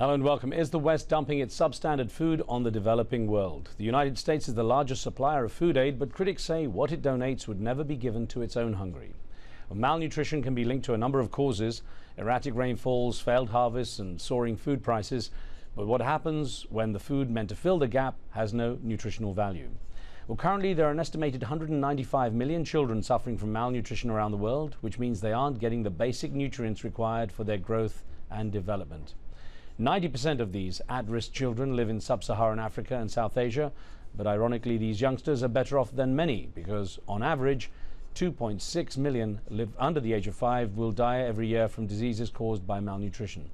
Hello and welcome. Is the West dumping its substandard food on the developing world? The United States is the largest supplier of food aid, but critics say what it donates would never be given to its own hungry. Well, malnutrition can be linked to a number of causes: erratic rainfalls, failed harvests and soaring food prices. But what happens when the food meant to fill the gap has no nutritional value? Well, currently there are an estimated 195 million children suffering from malnutrition around the world, which means they aren't getting the basic nutrients required for their growth and development. 90% of these at-risk children live in sub-Saharan Africa and South Asia, but ironically these youngsters are better off than many because on average 2.6 million live under the age of 5 will die every year from diseases caused by malnutrition.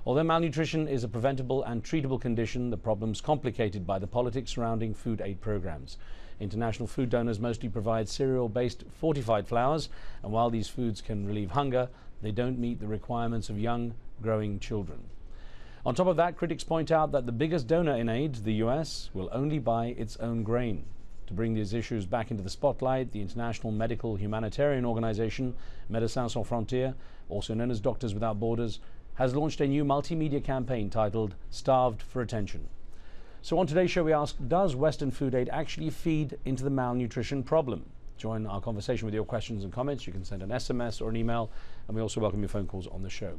Although malnutrition is a preventable and treatable condition, the problem's complicated by the politics surrounding food aid programs. International food donors mostly provide cereal-based fortified flours, and while these foods can relieve hunger, they don't meet the requirements of young, growing children. On top of that, critics point out that the biggest donor in aid, the US, will only buy its own grain. To bring these issues back into the spotlight, the international medical humanitarian organization, Médecins Sans Frontières, also known as Doctors Without Borders, has launched a new multimedia campaign titled Starved for Attention. So on today's show we ask, does Western food aid actually feed into the malnutrition problem? Join our conversation with your questions and comments. You can send an SMS or an email, and we also welcome your phone calls on the show.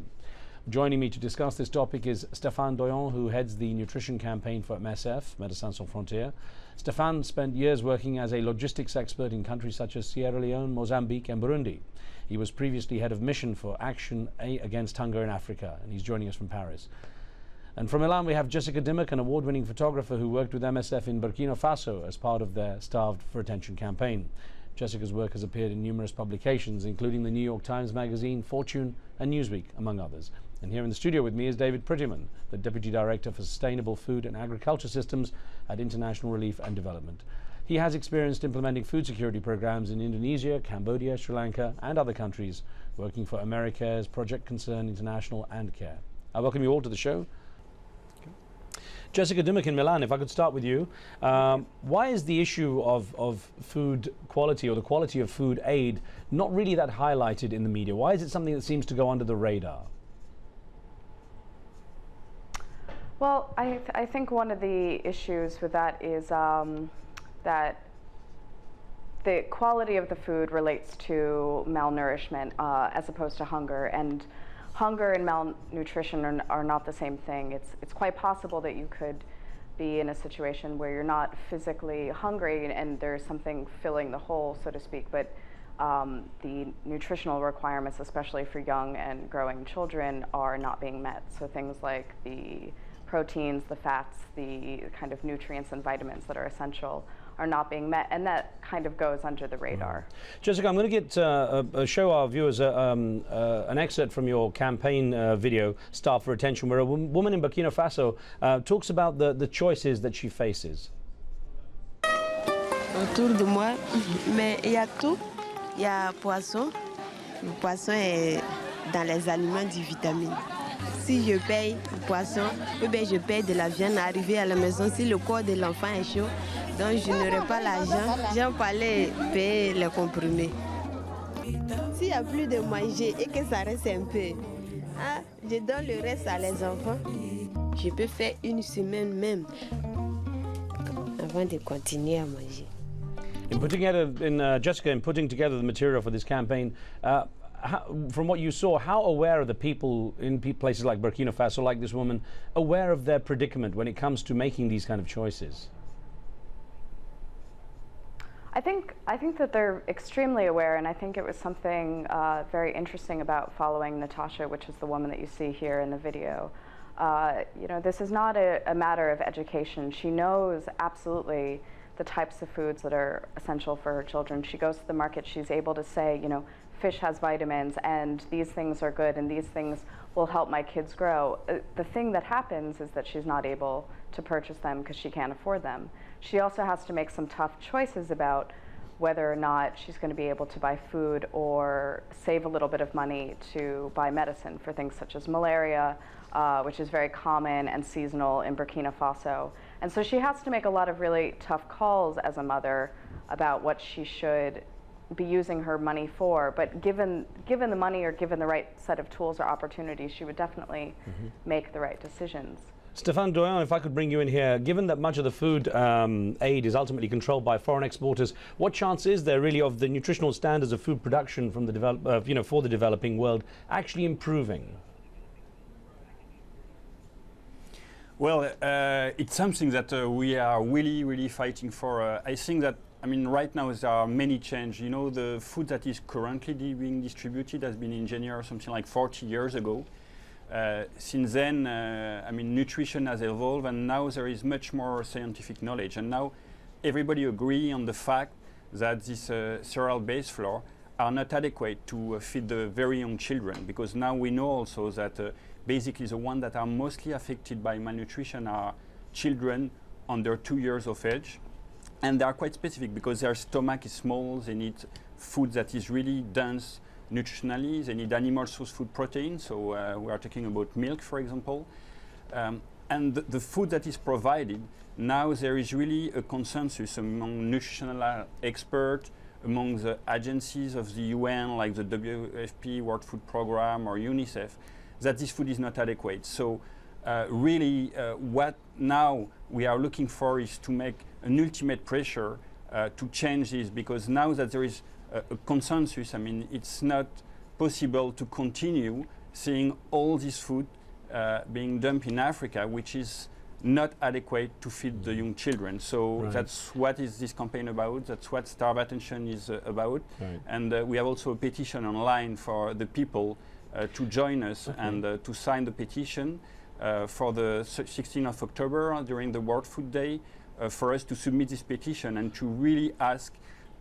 Joining me to discuss this topic is Stéphane Doyon, who heads the nutrition campaign for MSF, Médecins Sans Frontières. Stéphane spent years working as a logistics expert in countries such as Sierra Leone, Mozambique and Burundi. He was previously head of mission for Action Against Hunger in Africa, and he's joining us from Paris. And from Milan we have Jessica Dimmock, an award-winning photographer who worked with MSF in Burkina Faso as part of their Starved for Attention campaign. Jessica's work has appeared in numerous publications, including the New York Times Magazine, Fortune and Newsweek, among others. And here in the studio with me is David Prettyman, the Deputy Director for Sustainable Food and Agriculture Systems at International Relief and Development. He has experienced implementing food security programs in Indonesia, Cambodia, Sri Lanka and other countries, working for AmeriCares, Project Concern International and CARE. I welcome you all to the show. Jessica Dimmock in Milan, if I could start with you. Why is the issue of food quality or the quality of food aid not really that highlighted in the media? Why is it something that seems to go under the radar? Well, I think one of the issues with that is that the quality of the food relates to malnourishment as opposed to hunger. And hunger and malnutrition are not the same thing. It's quite possible that you could be in a situation where you're not physically hungry and there's something filling the hole, so to speak, but the nutritional requirements, especially for young and growing children, are not being met. So things like the proteins, the fats, the kind of nutrients and vitamins that are essential are not being met, and that kind of goes under the radar. Jessica, I'm going to get show our viewers an excerpt from your campaign video, Starved for Attention, where a woman in Burkina Faso talks about the choices that she faces. Autour de moi, mais il y a tout. Il y a poisson. Le poisson est dans les aliments du vitamine. Si je paye le poisson, ou bien je paye de la viande arrivée à la maison, si le corps de l'enfant est chaud, donc je n'aurai pas l'argent, j'en parlais payer les comprimés. S'il n'y a plus de manger et que ça reste un peu, je donne le reste à les enfants. Je peux faire une semaine même avant de continuer à manger. Jessica, in putting together the material for this campaign, from what you saw, how aware are the people in places like Burkina Faso, like this woman, aware of their predicament when it comes to making these kind of choices? I think that they're extremely aware, and I think it was something very interesting about following Natasha, which is the woman that you see here in the video. You know, this is not a matter of education. She knows absolutely the types of foods that are essential for her children. She goes to the market, she's able to say, you know, fish has vitamins and these things are good and these things will help my kids grow. The thing that happens is that she's not able to purchase them because she can't afford them. She also has to make some tough choices about whether or not she's going to be able to buy food or save a little bit of money to buy medicine for things such as malaria, which is very common and seasonal in Burkina Faso. And so she has to make a lot of really tough calls as a mother about what she should be using her money for. But given the money or given the right set of tools or opportunities, she would definitely make the right decisions. Stéphane Doyon, if I could bring you in here, given that much of the food aid is ultimately controlled by foreign exporters, what chance is there really of the nutritional standards of food production from the for the developing world actually improving? Well, it's something that we are really fighting for. I think that, I mean, right now there are many changes. You know, the food that is currently being distributed has been engineered something like 40 years ago. Since then, I mean, nutrition has evolved, and now there is much more scientific knowledge. And now everybody agree on the fact that this cereal-based flour are not adequate to feed the very young children, because now we know also that basically the ones that are mostly affected by malnutrition are children under 2 years of age. And they are quite specific because their stomach is small, they need food that is really dense nutritionally, they need animal source food protein, so we are talking about milk, for example. And the food that is provided, now there is really a consensus among nutritional experts, among the agencies of the UN, like the WFP, World Food Programme, or UNICEF, that this food is not adequate. So really what now we are looking for is to make an ultimate pressure to change this, because now that there is a consensus, I mean, it's not possible to continue seeing all this food being dumped in Africa, which is not adequate to feed the young children. So that's what is this campaign about, that's what Starve Attention is about. And we have also a petition online for the people to join us and to sign the petition for the 16th of October during the World Food Day, for us to submit this petition and to really ask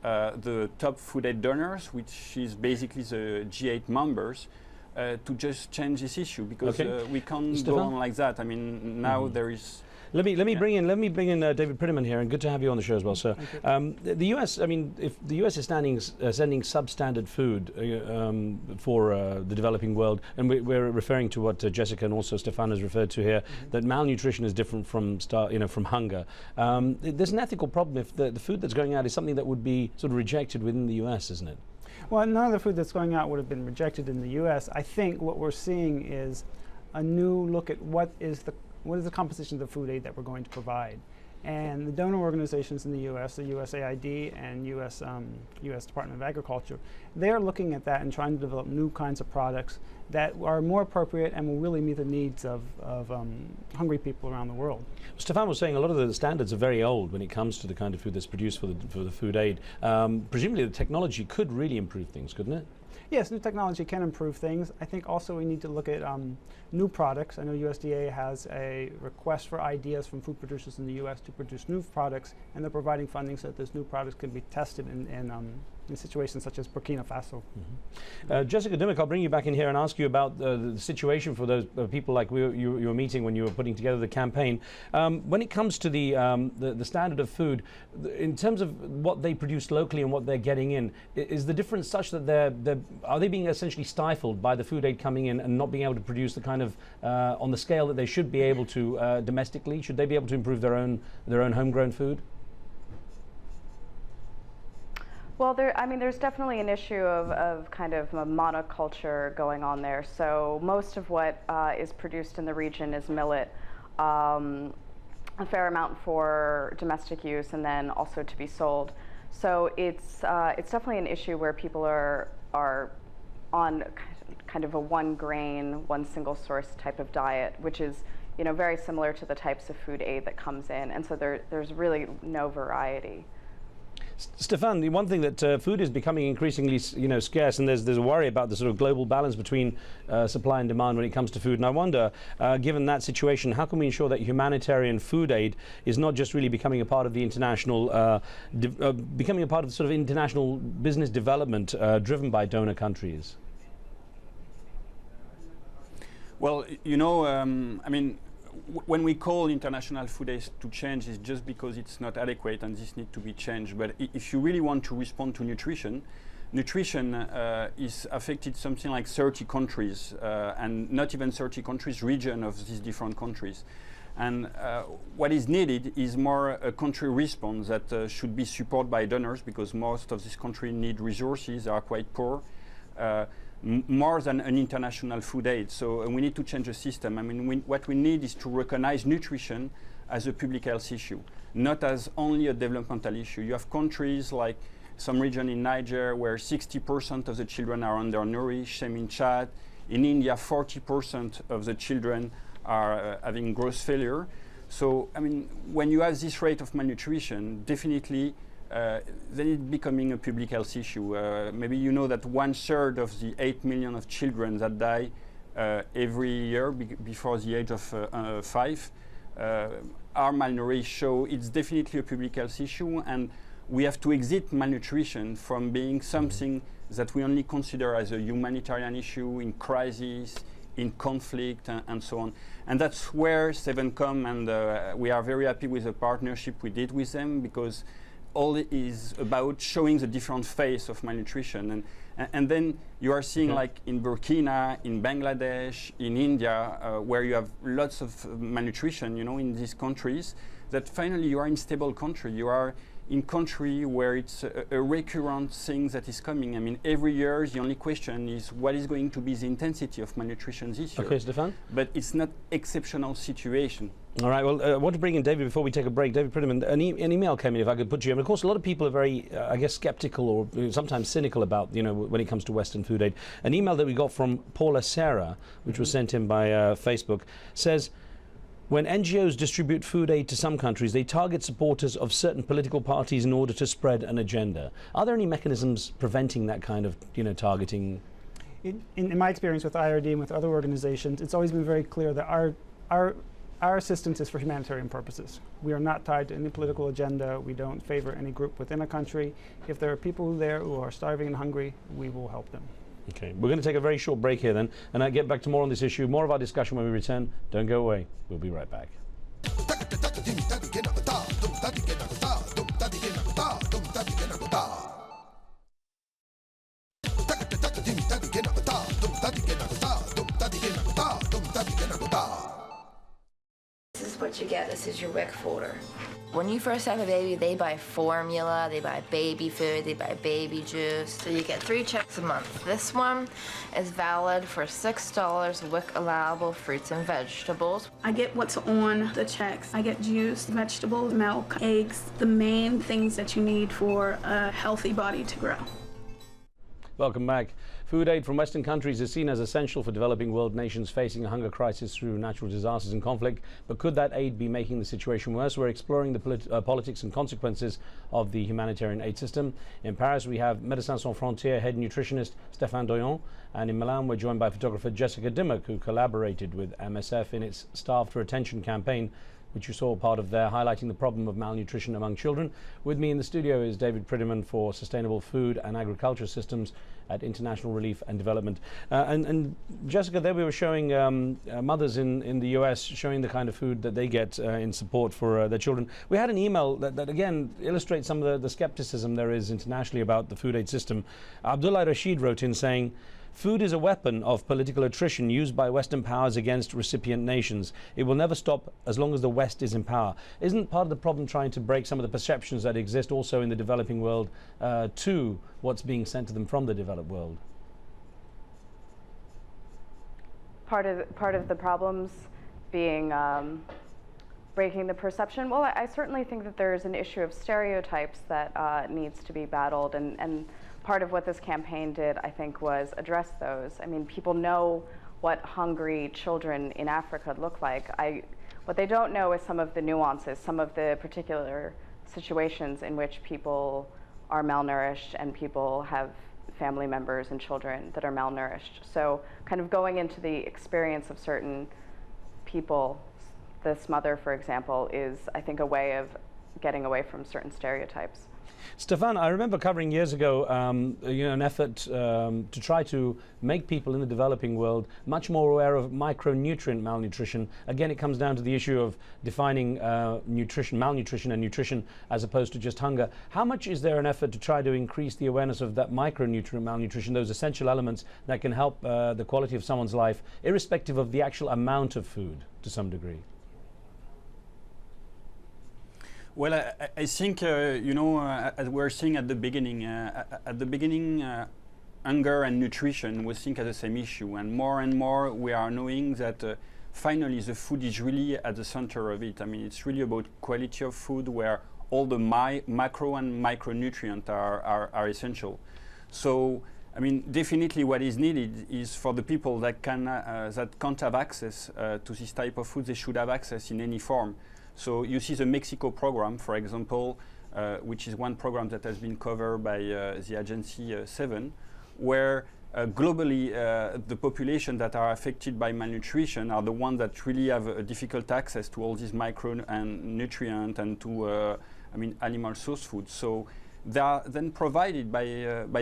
the top food aid donors, which is basically the G8 members, to just change this issue, because we can't go on like that. I mean, now there is. Let me bring in David Prettyman here, and good to have you on the show as well, sir. The U.S. I mean, if the U.S. is sending substandard food for the developing world, and we're referring to what Jessica and also Stéphane has referred to here, that malnutrition is different from from hunger. There's an ethical problem if the food that's going out is something that would be sort of rejected within the U.S., isn't it? Well, none of the food that's going out would have been rejected in the U.S. I think what we're seeing is a new look at what is the composition of the food aid that we're going to provide. And the donor organizations in the U.S., the USAID and U.S. Department of Agriculture, they're looking at that and trying to develop new kinds of products that are more appropriate and will really meet the needs of hungry people around the world. Stéphane was saying a lot of the standards are very old when it comes to the kind of food that's produced for the food aid. Presumably the technology could really improve things, couldn't it? Yes, new technology can improve things. I think also we need to look at new products. I know USDA has a request for ideas from food producers in the U.S. to produce new products, and they're providing funding so that those new products can be tested in situations such as Burkina Faso. Jessica Dimmock, I'll bring you back in here and ask you about the situation for those people like you were meeting when you were putting together the campaign. When it comes to the standard of food, in terms of what they produce locally and what they're getting in, is the difference such that are they being essentially stifled by the food aid coming in and not being able to produce the kind of on the scale that they should be able to domestically? Should they be able to improve their own homegrown food? Well, there's definitely an issue of kind of a monoculture going on there. So most of what is produced in the region is millet, a fair amount for domestic use, and then also to be sold. So it's definitely an issue where people are on kind of a one grain, one single source type of diet, which is very similar to the types of food aid that comes in, and so there's really no variety. Stéphane, the one thing that food is becoming increasingly, scarce, and there's a worry about the sort of global balance between supply and demand when it comes to food. And I wonder, given that situation, how can we ensure that humanitarian food aid is not just really becoming a part of the international, becoming a part of sort of international business development driven by donor countries? Well, I mean, when we call international food aid to change, it's just because it's not adequate and this needs to be changed. But if you really want to respond to nutrition is affected something like 30 countries, and not even 30 countries, region of these different countries. And what is needed is more a country response that should be supported by donors, because most of these countries need resources, are quite poor, more than an international food aid. So we need to change the system. I mean, what we need is to recognize nutrition as a public health issue, not as only a developmental issue. You have countries like some region in Niger where 60% of the children are undernourished, same in Chad. In India, 40% of the children are having growth failure. So, I mean, when you have this rate of malnutrition, definitely then it's becoming a public health issue. Maybe you know that 1/3 of the 8 million of children that die every year before the age of 5 are malnourished. So it's definitely a public health issue, and we have to exit malnutrition from being something that we only consider as a humanitarian issue in crisis, in conflict, and so on. And that's where Seven come, and we are very happy with the partnership we did with them, because all it is about showing the different face of malnutrition. And then you are seeing, like in Burkina, in Bangladesh, in India, where you have lots of malnutrition, you know, in these countries, that finally you are in stable country. You are in country where it's a recurrent thing that is coming. I mean, every year the only question is what is going to be the intensity of malnutrition this year. Okay, Stefan? But it's not exceptional situation. All right, well, I want to bring in David before we take a break. David Prettyman, an email came in, if I could put to you. And of course, a lot of people are very, I guess, skeptical or sometimes cynical about, you know, when it comes to Western food aid. An email that we got from Paula Serra, which was sent in by Facebook, says, when NGOs distribute food aid to some countries, they target supporters of certain political parties in order to spread an agenda. Are there any mechanisms preventing that kind of, you know, targeting? In my experience with IRD and with other organizations, it's always been very clear that our assistance is for humanitarian purposes. We are not tied to any political agenda. We don't favor any group within a country. If there are people there who are starving and hungry, we will help them. Okay, we're going to take a very short break here then, and I'll get back to more on this issue, more of our discussion when we return. Don't go away. We'll be right back. This is what you get. This is your WIC folder. When you first have a baby, they buy formula, they buy baby food, they buy baby juice. So you get 3 checks a month. This one is valid for $6 WIC allowable fruits and vegetables. I get what's on the checks. I get juice, vegetables, milk, eggs, the main things that you need for a healthy body to grow. Welcome back. Food aid from Western countries is seen as essential for developing world nations facing a hunger crisis through natural disasters and conflict. But could that aid be making the situation worse? We're exploring the politics and consequences of the humanitarian aid system. In Paris, we have Médecins Sans Frontières head nutritionist Stéphane Doyon. And in Milan, we're joined by photographer Jessica Dimmock, who collaborated with MSF in its Starved for Attention campaign, which you saw part of there, highlighting the problem of malnutrition among children. With me in the studio is David Prettyman for Sustainable Food and Agriculture Systems at International Relief and Development. And Jessica, there we were showing mothers in the US showing the kind of food that they get in support for their children. We had an email that again illustrates some of the skepticism there is internationally about the food aid system. Abdullah Rashid wrote in saying, food is a weapon of political attrition used by Western powers against recipient nations. It will never stop as long as the West is in power. Isn't part of the problem trying to break some of the perceptions that exist also in the developing world to what's being sent to them from the developed world? Part of the problems being breaking the perception. Well, I certainly think that there's an issue of stereotypes that needs to be battled, and part of what this campaign did, I think, was address those. I mean, people know what hungry children in Africa look like. What they don't know is some of the nuances, some of the particular situations in which people are malnourished and people have family members and children that are malnourished. So kind of going into the experience of certain people, this mother, for example, is, I think, a way of getting away from certain stereotypes. Stefan, I remember covering years ago an effort to try to make people in the developing world much more aware of micronutrient malnutrition. Again, it comes down to the issue of defining malnutrition and nutrition as opposed to just hunger. How much is there an effort to try to increase the awareness of that micronutrient malnutrition, those essential elements that can help the quality of someone's life, irrespective of the actual amount of food to some degree? Well, I think, you know, as we were saying at the beginning, hunger and nutrition we think as the same issue, and more we are knowing that finally the food is really at the center of it. I mean, it's really about quality of food where all the macro and micronutrients are essential. So, I mean, definitely what is needed is for the people that can't have access to this type of food, they should have access in any form. So you see the Mexico program, for example, which is one program that has been covered by the Agency 7, where globally the population that are affected by malnutrition are the ones that really have a difficult access to all these micro and nutrient and to I mean, animal source food. So they are then provided by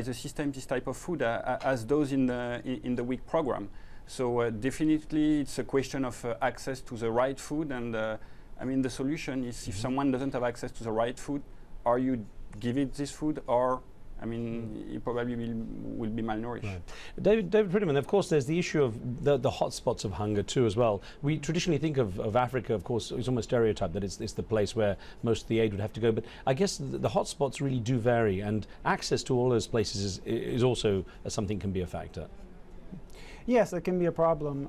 the system this type of food as those in the WIC program. So definitely it's a question of access to the right food, and I mean the solution is if someone doesn't have access to the right food, or you give it this food, or I mean, he probably will be malnourished. Right. David Fridman, of course, there's the issue of the hotspots of hunger too as well. We traditionally think of Africa, of course, it's almost stereotyped that it's the place where most of the aid would have to go. But I guess the hotspots really do vary, and access to all those places is also something can be a factor. Yes, it can be a problem.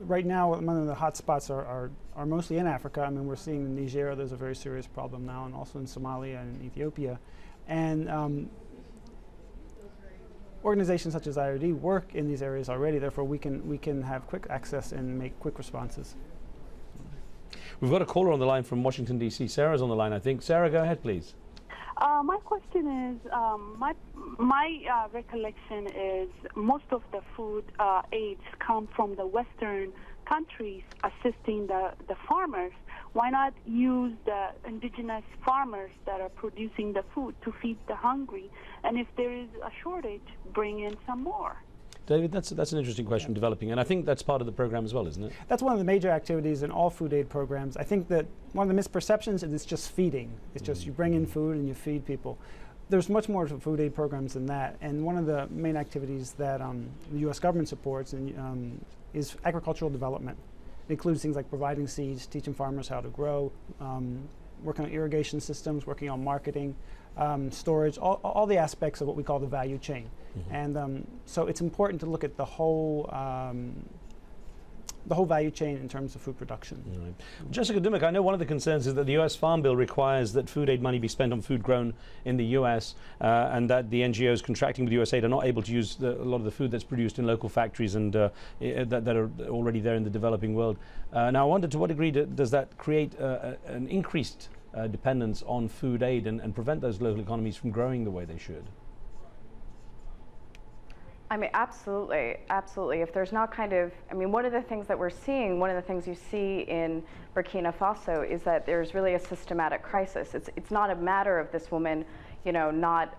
Right now, one of the hotspots are mostly in Africa. I mean, we're seeing in Niger, there's a very serious problem now, and also in Somalia and Ethiopia. And organizations such as IOD work in these areas already. Therefore, we can have quick access and make quick responses. We've got a caller on the line from Washington, D.C. Sarah's on the line, I think. Sarah, go ahead, please. My question is, my recollection is most of the food aids come from the Western countries assisting the farmers. Why not use the indigenous farmers that are producing the food to feed the hungry? And if there is a shortage, bring in some more. David, that's an interesting question developing, and I think that's part of the program as well, isn't it? That's one of the major activities in all food aid programs. I think that one of the misperceptions is it's just feeding. It's just you bring in food and you feed people. There's much more to food aid programs than that, and one of the main activities that the U.S. government supports is agricultural development. It includes things like providing seeds, teaching farmers how to grow, working on irrigation systems, working on marketing, storage, all the aspects of what we call the value chain. And so it's important to look at the whole value chain in terms of food production. Right. Jessica Dimmock, I know one of the concerns is that the U.S. Farm Bill requires that food aid money be spent on food grown in the U.S. And that the NGOs contracting with USAID are not able to use a lot of the food that's produced in local factories and that are already there in the developing world. Now, I wonder to what degree does that create an increased dependence on food aid and prevent those local economies from growing the way they should? I mean, absolutely, absolutely. If there's not kind of, I mean, one of the things that we're seeing, one of the things you see in Burkina Faso is that there's really a systematic crisis. It's not a matter of this woman, you know, not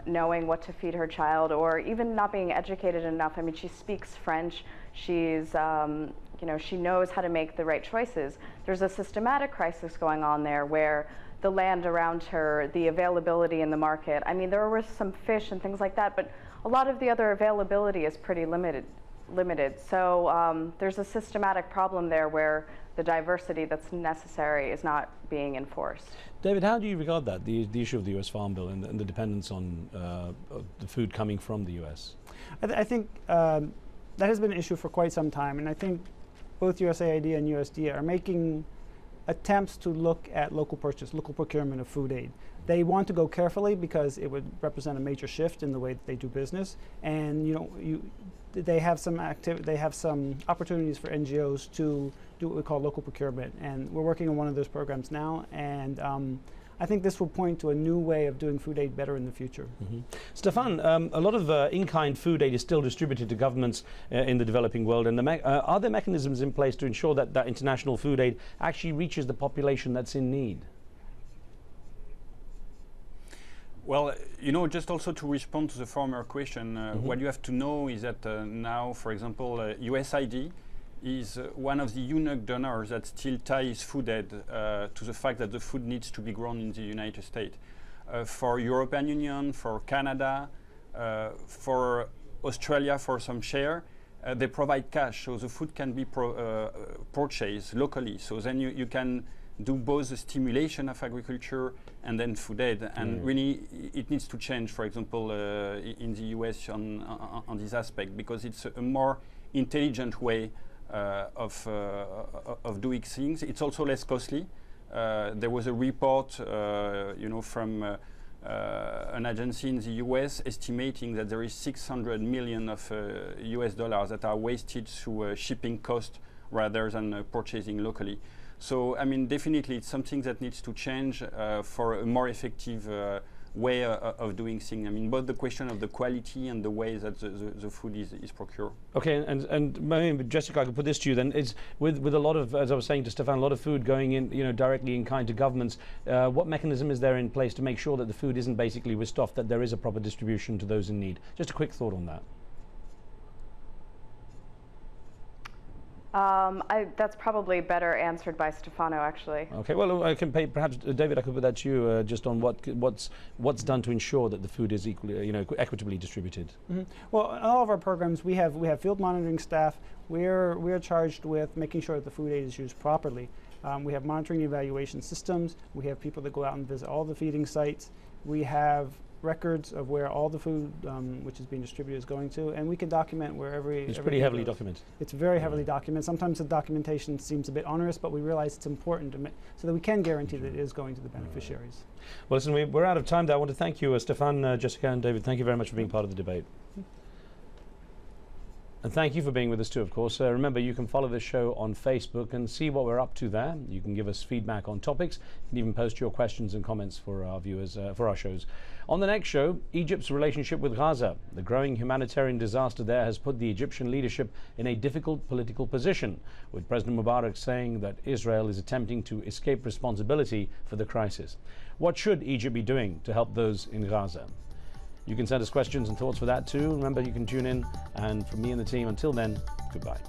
knowing what to feed her child or even not being educated enough. I mean, she speaks French. She's, you know, she knows how to make the right choices. There's a systematic crisis going on there where the land around her, the availability in the market. I mean, there were some fish and things like that, but a lot of the other availability is pretty limited. So there's a systematic problem there where the diversity that's necessary is not being enforced. David, how do you regard that, the issue of the U.S. Farm Bill and the dependence on the food coming from the U.S.? I think that has been an issue for quite some time, and I think both USAID and USDA are making attempts to look at local purchase, local procurement of food aid. They want to go carefully because it would represent a major shift in the way that they do business, and you know, they have some opportunities for NGOs to do what we call local procurement, and we're working on one of those programs now, and I think this will point to a new way of doing food aid better in the future. Stefan, a lot of in-kind food aid is still distributed to governments in the developing world, and are there mechanisms in place to ensure that that international food aid actually reaches the population that's in need? Well, you know, just also to respond to the former question, what you have to know is that now, for example, USAID is one of the unique donors that still ties food aid to the fact that the food needs to be grown in the United States. For European Union, for Canada, for Australia, for some share, they provide cash, so the food can be purchased locally. So then you can do both the stimulation of agriculture and then food aid. And really, it needs to change, for example, in the US on this aspect, because it's a more intelligent way of doing things. It's also less costly. There was a report, from an agency in the US estimating that there is 600 million of US dollars that are wasted through shipping cost rather than purchasing locally. So, I mean, definitely it's something that needs to change for a more effective way of doing things. I mean, both the question of the quality and the way that the food is procured. Okay, and maybe Jessica, I could put this to you then. Is with a lot of, as I was saying to Stefan, a lot of food going in, directly in kind to governments. What mechanism is there in place to make sure that the food isn't basically whisked off, that there is a proper distribution to those in need? Just a quick thought on that. That's probably better answered by Stefano, actually. Okay, well, I can perhaps David, I could put that to you just on what's done to ensure that the food is equally, equitably distributed. Mm-hmm. Well, in all of our programs, we have field monitoring staff. We're charged with making sure that the food aid is used properly. We have monitoring and evaluation systems. We have people that go out and visit all the feeding sites. We have records of where all the food which is being distributed is going to, and we can document where it's pretty heavily documented. It's very heavily documented. Sometimes the documentation seems a bit onerous, but we realize it's important so that we can guarantee that it is going to the beneficiaries. Well, listen, we're out of time there. I want to thank you, Stefan, Jessica, and David. Thank you very much for being part of the debate. And thank you for being with us too, of course. Remember, you can follow this show on Facebook and see what we're up to there. You can give us feedback on topics. You can even post your questions and comments for our viewers, for our shows. On the next show, Egypt's relationship with Gaza. The growing humanitarian disaster there has put the Egyptian leadership in a difficult political position, with President Mubarak saying that Israel is attempting to escape responsibility for the crisis. What should Egypt be doing to help those in Gaza? You can send us questions and thoughts for that too. Remember, you can tune in. And from me and the team, until then, goodbye.